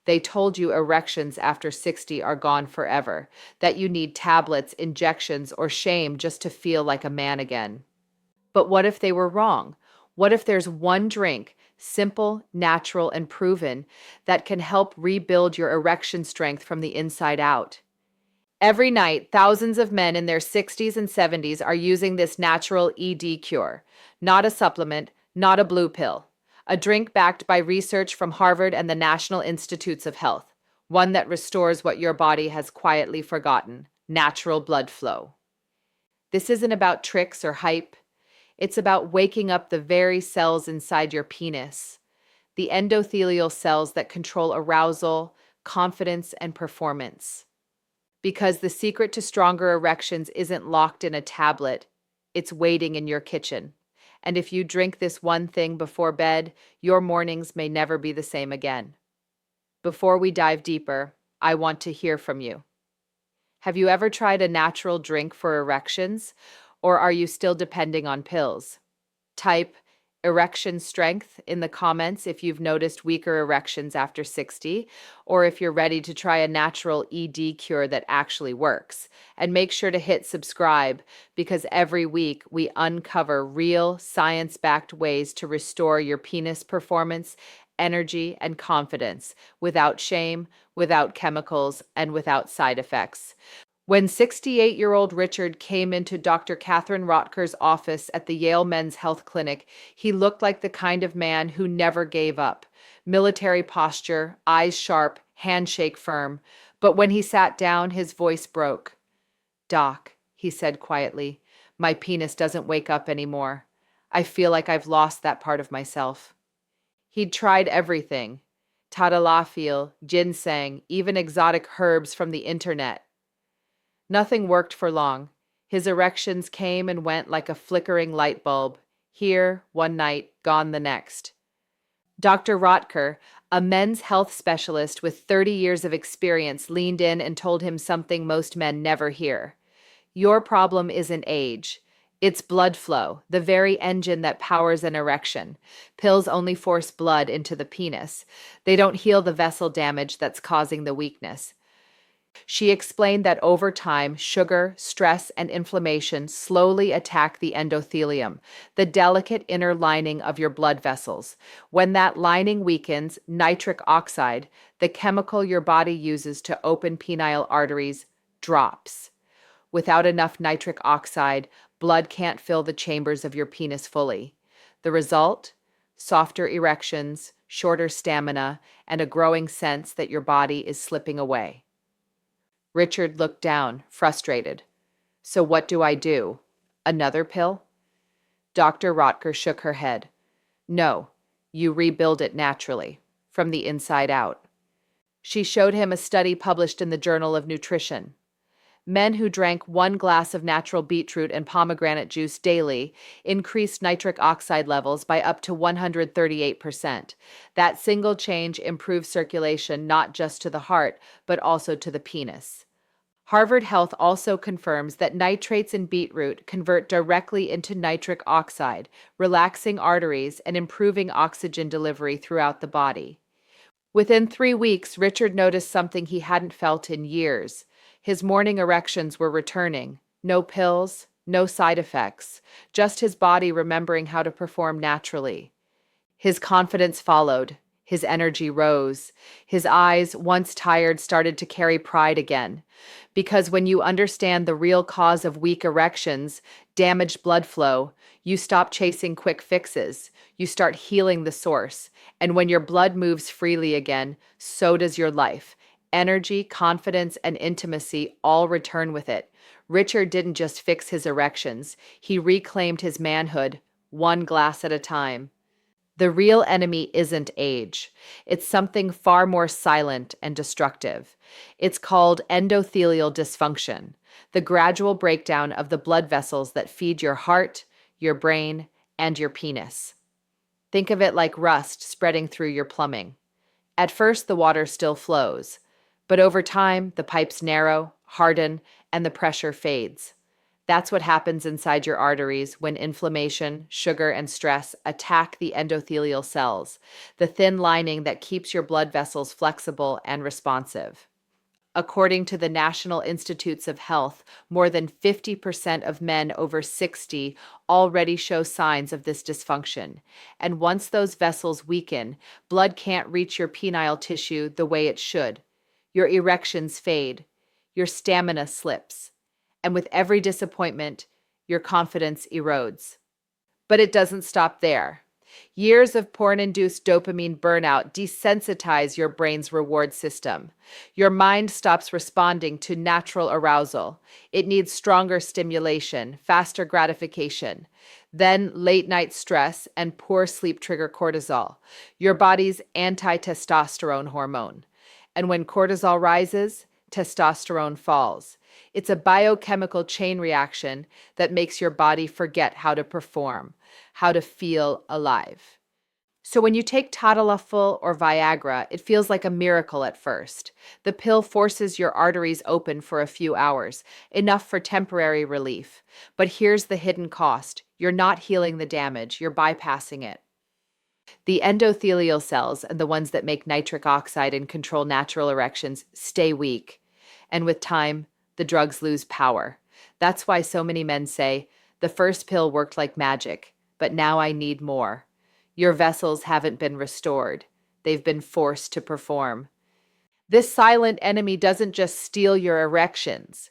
They told you erections after 60 are gone forever, that you need tablets, injections, or shame just to feel like a man again. But what if they were wrong? What if there's one drink, simple, natural, and proven, that can help rebuild your erection strength from the inside out? Every night, thousands of men in their 60s and 70s are using this natural ED cure. Not a supplement, not a blue pill. A drink backed by research from Harvard and the National Institutes of Health. One that restores what your body has quietly forgotten: natural blood flow. This isn't about tricks or hype. It's about waking up the very cells inside your penis, the endothelial cells that control arousal, confidence, and performance. Because the secret to stronger erections isn't locked in a tablet, it's waiting in your kitchen. And if you drink this one thing before bed, your mornings may never be the same again. Before we dive deeper, I want to hear from you. Have you ever tried a natural drink for erections, or are you still depending on pills? Type erection strength in the comments if you've noticed weaker erections after 60, or if you're ready to try a natural ED cure that actually works. And make sure to hit subscribe, because every week we uncover real, science-backed ways to restore your penis performance, energy, and confidence without shame, without chemicals, and without side effects. When 68-year-old Richard came into Dr. Catherine Rotker's office at the Yale Men's Health Clinic, he looked like the kind of man who never gave up. Military posture, eyes sharp, handshake firm. But when he sat down, his voice broke. "Doc," he said quietly, "my penis doesn't wake up anymore. I feel like I've lost that part of myself." He'd tried everything: tadalafil, ginseng, even exotic herbs from the internet. Nothing worked for long. His erections came and went like a flickering light bulb. Here, one night, gone the next. Dr. Rotker, a men's health specialist with 30 years of experience, leaned in and told him something most men never hear. Your problem isn't age. It's blood flow, the very engine that powers an erection. Pills only force blood into the penis. They don't heal the vessel damage that's causing the weakness. She explained that over time, sugar, stress, and inflammation slowly attack the endothelium, the delicate inner lining of your blood vessels. When that lining weakens, nitric oxide, the chemical your body uses to open penile arteries, drops. Without enough nitric oxide, blood can't fill the chambers of your penis fully. The result? Softer erections, shorter stamina, and a growing sense that your body is slipping away. Richard looked down, frustrated. "So what do I do? Another pill?" Dr. Rotker shook her head. "No, you rebuild it naturally, from the inside out." She showed him a study published in the Journal of Nutrition. Men who drank 1 glass of natural beetroot and pomegranate juice daily increased nitric oxide levels by up to 138%. That single change improved circulation not just to the heart, but also to the penis. Harvard Health also confirms that nitrates in beetroot convert directly into nitric oxide, relaxing arteries and improving oxygen delivery throughout the body. Within 3 weeks, Richard noticed something he hadn't felt in years. His morning erections were returning. No pills, no side effects, just his body remembering how to perform naturally. His confidence followed. His energy rose. His eyes, once tired, started to carry pride again. Because when you understand the real cause of weak erections, damaged blood flow, you stop chasing quick fixes. You start healing the source. And when your blood moves freely again, so does your life. Energy, confidence, and intimacy all return with it. Richard didn't just fix his erections. He reclaimed his manhood, 1 glass at a time. The real enemy isn't age. It's something far more silent and destructive. It's called endothelial dysfunction, the gradual breakdown of the blood vessels that feed your heart, your brain, and your penis. Think of it like rust spreading through your plumbing. At first, the water still flows, but over time, the pipes narrow, harden, and the pressure fades. That's what happens inside your arteries when inflammation, sugar, and stress attack the endothelial cells, the thin lining that keeps your blood vessels flexible and responsive. According to the National Institutes of Health, more than 50% of men over 60 already show signs of this dysfunction. And once those vessels weaken, blood can't reach your penile tissue the way it should. Your erections fade, your stamina slips, and with every disappointment, your confidence erodes. But it doesn't stop there. Years of porn-induced dopamine burnout desensitize your brain's reward system. Your mind stops responding to natural arousal. It needs stronger stimulation, faster gratification. Then late-night stress and poor sleep trigger cortisol, your body's anti-testosterone hormone. And when cortisol rises, testosterone falls. It's a biochemical chain reaction that makes your body forget how to perform, how to feel alive. So when you take Tadalafil or Viagra, it feels like a miracle at first. The pill forces your arteries open for a few hours, enough for temporary relief. But here's the hidden cost. You're not healing the damage, you're bypassing it. The endothelial cells, and the ones that make nitric oxide and control natural erections, stay weak. And with time, the drugs lose power. That's why so many men say, the first pill worked like magic, but now I need more. Your vessels haven't been restored. They've been forced to perform. This silent enemy doesn't just steal your erections.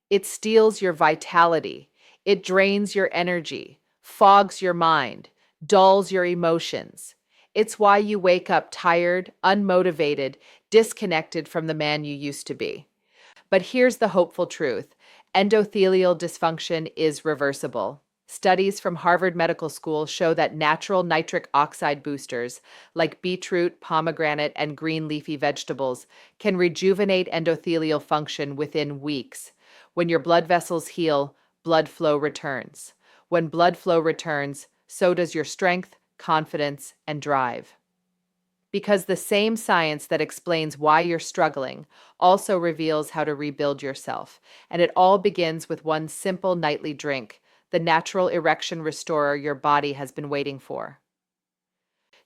It steals your vitality. It drains your energy, fogs your mind, dulls your emotions. It's why you wake up tired, unmotivated, disconnected from the man you used to be. But here's the hopeful truth. Endothelial dysfunction is reversible. Studies from Harvard Medical School show that natural nitric oxide boosters, like beetroot, pomegranate, and green leafy vegetables, can rejuvenate endothelial function within weeks. When your blood vessels heal, blood flow returns. When blood flow returns, so does your strength, confidence, and drive. Because the same science that explains why you're struggling also reveals how to rebuild yourself. And it all begins with one simple nightly drink, the natural erection restorer your body has been waiting for.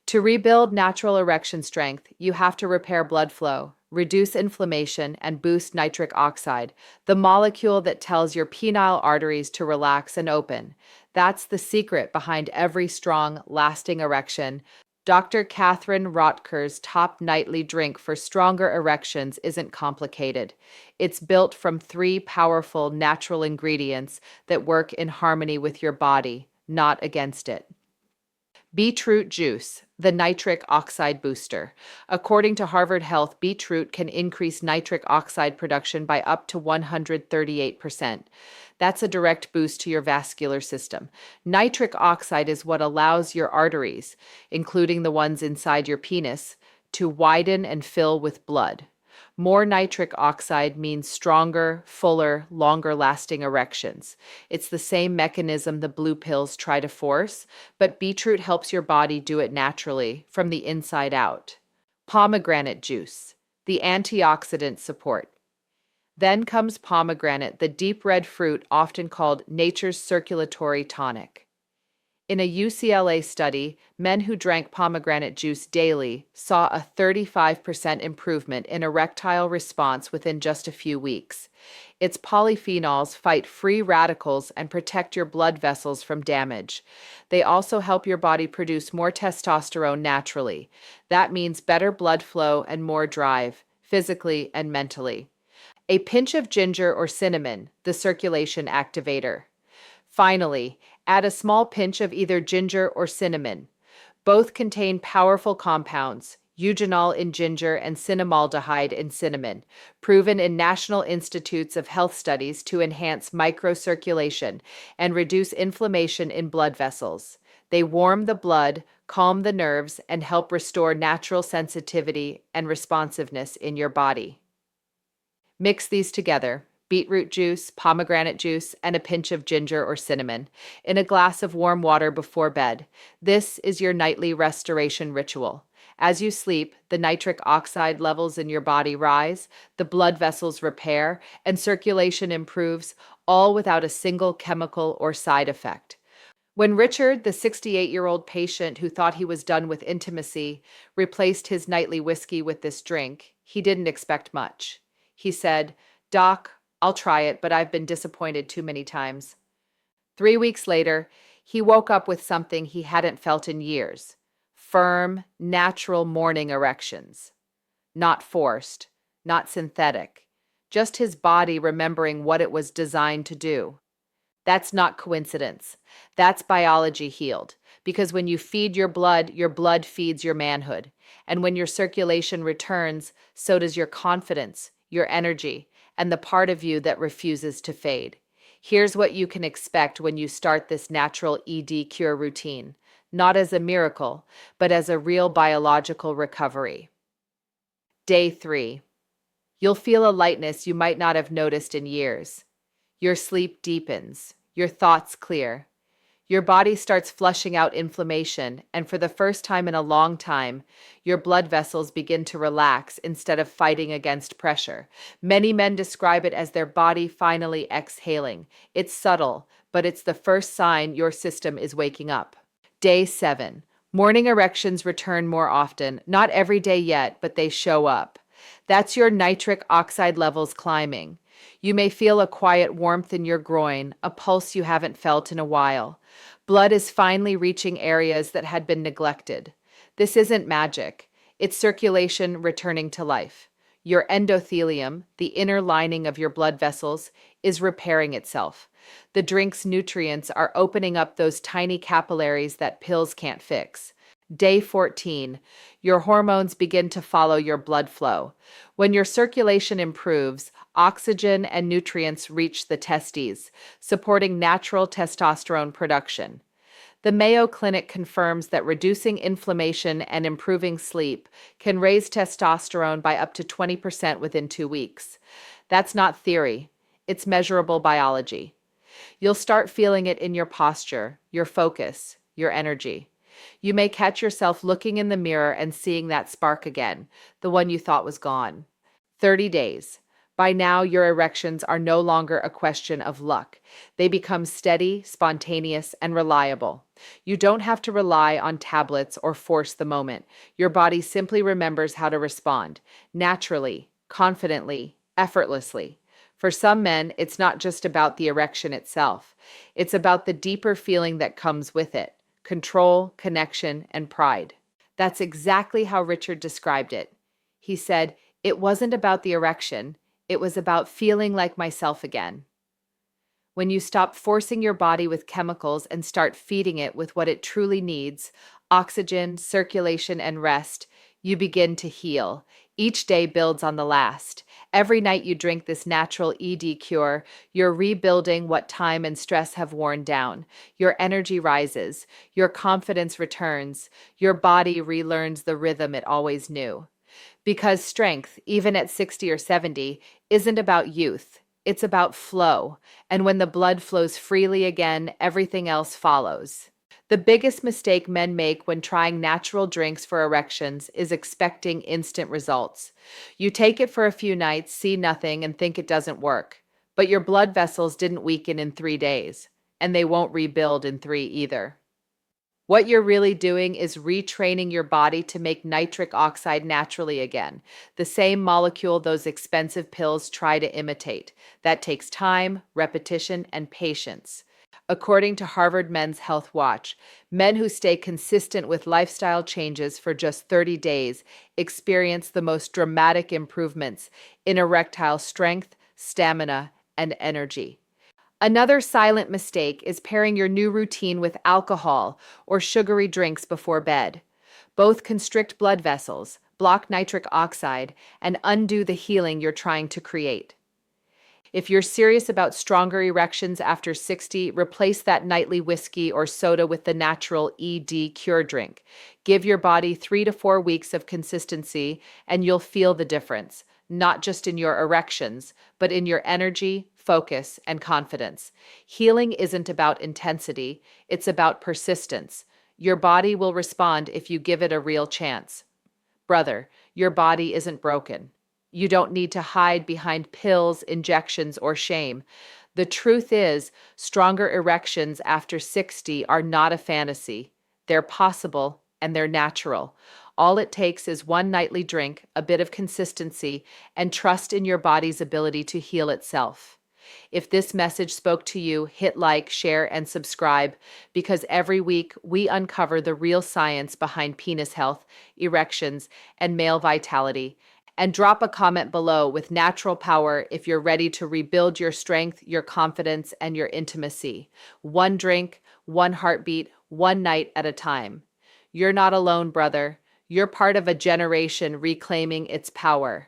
To rebuild natural erection strength, you have to repair blood flow, reduce inflammation, and boost nitric oxide, the molecule that tells your penile arteries to relax and open. That's the secret behind every strong, lasting erection. Dr. Catherine Rotker's top nightly drink for stronger erections isn't complicated. It's built from 3 powerful natural ingredients that work in harmony with your body, not against it. Beetroot juice, the nitric oxide booster. According to Harvard Health, beetroot can increase nitric oxide production by up to 138%. That's a direct boost to your vascular system. Nitric oxide is what allows your arteries, including the ones inside your penis, to widen and fill with blood. More nitric oxide means stronger, fuller, longer-lasting erections. It's the same mechanism the blue pills try to force, but beetroot helps your body do it naturally, from the inside out. Pomegranate juice, the antioxidant support. Then comes pomegranate, the deep red fruit often called nature's circulatory tonic. In a UCLA study, men who drank pomegranate juice daily saw a 35% improvement in erectile response within just a few weeks. Its polyphenols fight free radicals and protect your blood vessels from damage. They also help your body produce more testosterone naturally. That means better blood flow and more drive, physically and mentally. A pinch of ginger or cinnamon, the circulation activator. Finally, add a small pinch of either ginger or cinnamon. Both contain powerful compounds, eugenol in ginger and cinnamaldehyde in cinnamon, proven in National Institutes of Health studies to enhance microcirculation and reduce inflammation in blood vessels. They warm the blood, calm the nerves, and help restore natural sensitivity and responsiveness in your body. Mix these together. Beetroot juice, pomegranate juice, and a pinch of ginger or cinnamon in a glass of warm water before bed. This is your nightly restoration ritual. As you sleep, the nitric oxide levels in your body rise, the blood vessels repair, and circulation improves, all without a single chemical or side effect. When Richard, the 68-year-old patient who thought he was done with intimacy, replaced his nightly whiskey with this drink, he didn't expect much. He said, "Doc, I'll try it, but I've been disappointed too many times." 3 weeks later, he woke up with something he hadn't felt in years: firm, natural morning erections. Not forced, not synthetic, just his body remembering what it was designed to do. That's not coincidence. That's biology healed. Because when you feed your blood feeds your manhood. And when your circulation returns, so does your confidence, your energy, and the part of you that refuses to fade. Here's what you can expect when you start this natural ED cure routine, not as a miracle, but as a real biological recovery. Day 3. You'll feel a lightness you might not have noticed in years. Your sleep deepens, your thoughts clear. Your body starts flushing out inflammation, and for the first time in a long time, your blood vessels begin to relax instead of fighting against pressure. Many men describe it as their body finally exhaling. It's subtle, but it's the first sign your system is waking up. Day 7. Morning erections return more often, not every day yet, but they show up. That's your nitric oxide levels climbing. You may feel a quiet warmth in your groin, a pulse you haven't felt in a while. Blood is finally reaching areas that had been neglected. This isn't magic. It's circulation returning to life. Your endothelium, the inner lining of your blood vessels, is repairing itself. The drink's nutrients are opening up those tiny capillaries that pills can't fix. Day 14. Your hormones begin to follow your blood flow. When your circulation improves, oxygen and nutrients reach the testes, supporting natural testosterone production. The Mayo Clinic confirms that reducing inflammation and improving sleep can raise testosterone by up to 20% within 2 weeks. That's not theory, it's measurable biology. You'll start feeling it in your posture, your focus, your energy. You may catch yourself looking in the mirror and seeing that spark again, the one you thought was gone. 30 days. By now, your erections are no longer a question of luck. They become steady, spontaneous, and reliable. You don't have to rely on tablets or force the moment. Your body simply remembers how to respond, naturally, confidently, effortlessly. For some men, it's not just about the erection itself. It's about the deeper feeling that comes with it: control, connection, and pride. That's exactly how Richard described it. He said, "It wasn't about the erection. It was about feeling like myself again." When you stop forcing your body with chemicals and start feeding it with what it truly needs, oxygen, circulation, and rest, you begin to heal. Each day builds on the last. Every night you drink this natural ED cure, you're rebuilding what time and stress have worn down. Your energy rises, your confidence returns, your body relearns the rhythm it always knew. Because strength, even at 60 or 70, isn't about youth. It's about flow. And when the blood flows freely again, everything else follows. The biggest mistake men make when trying natural drinks for erections is expecting instant results. You take it for a few nights, see nothing, and think it doesn't work. But your blood vessels didn't weaken in 3 days, and they won't rebuild in 3 either. What you're really doing is retraining your body to make nitric oxide naturally again, the same molecule those expensive pills try to imitate. That takes time, repetition, and patience. According to Harvard Men's Health Watch, men who stay consistent with lifestyle changes for just 30 days experience the most dramatic improvements in erectile strength, stamina, and energy. Another silent mistake is pairing your new routine with alcohol or sugary drinks before bed. Both constrict blood vessels, block nitric oxide, and undo the healing you're trying to create. If you're serious about stronger erections after 60, replace that nightly whiskey or soda with the natural ED cure drink. Give your body 3 to 4 weeks of consistency, and you'll feel the difference, not just in your erections, but in your energy, focus, and confidence. Healing isn't about intensity, it's about persistence. Your body will respond if you give it a real chance. Brother, your body isn't broken. You don't need to hide behind pills, injections, or shame. The truth is, stronger erections after 60 are not a fantasy. They're possible and they're natural. All it takes is one nightly drink, a bit of consistency, and trust in your body's ability to heal itself. If this message spoke to you, hit like, share, and subscribe because every week we uncover the real science behind penis health, erections, and male vitality. And drop a comment below with natural power if you're ready to rebuild your strength, your confidence, and your intimacy. One drink, one heartbeat, one night at a time. You're not alone, brother. You're part of a generation reclaiming its power.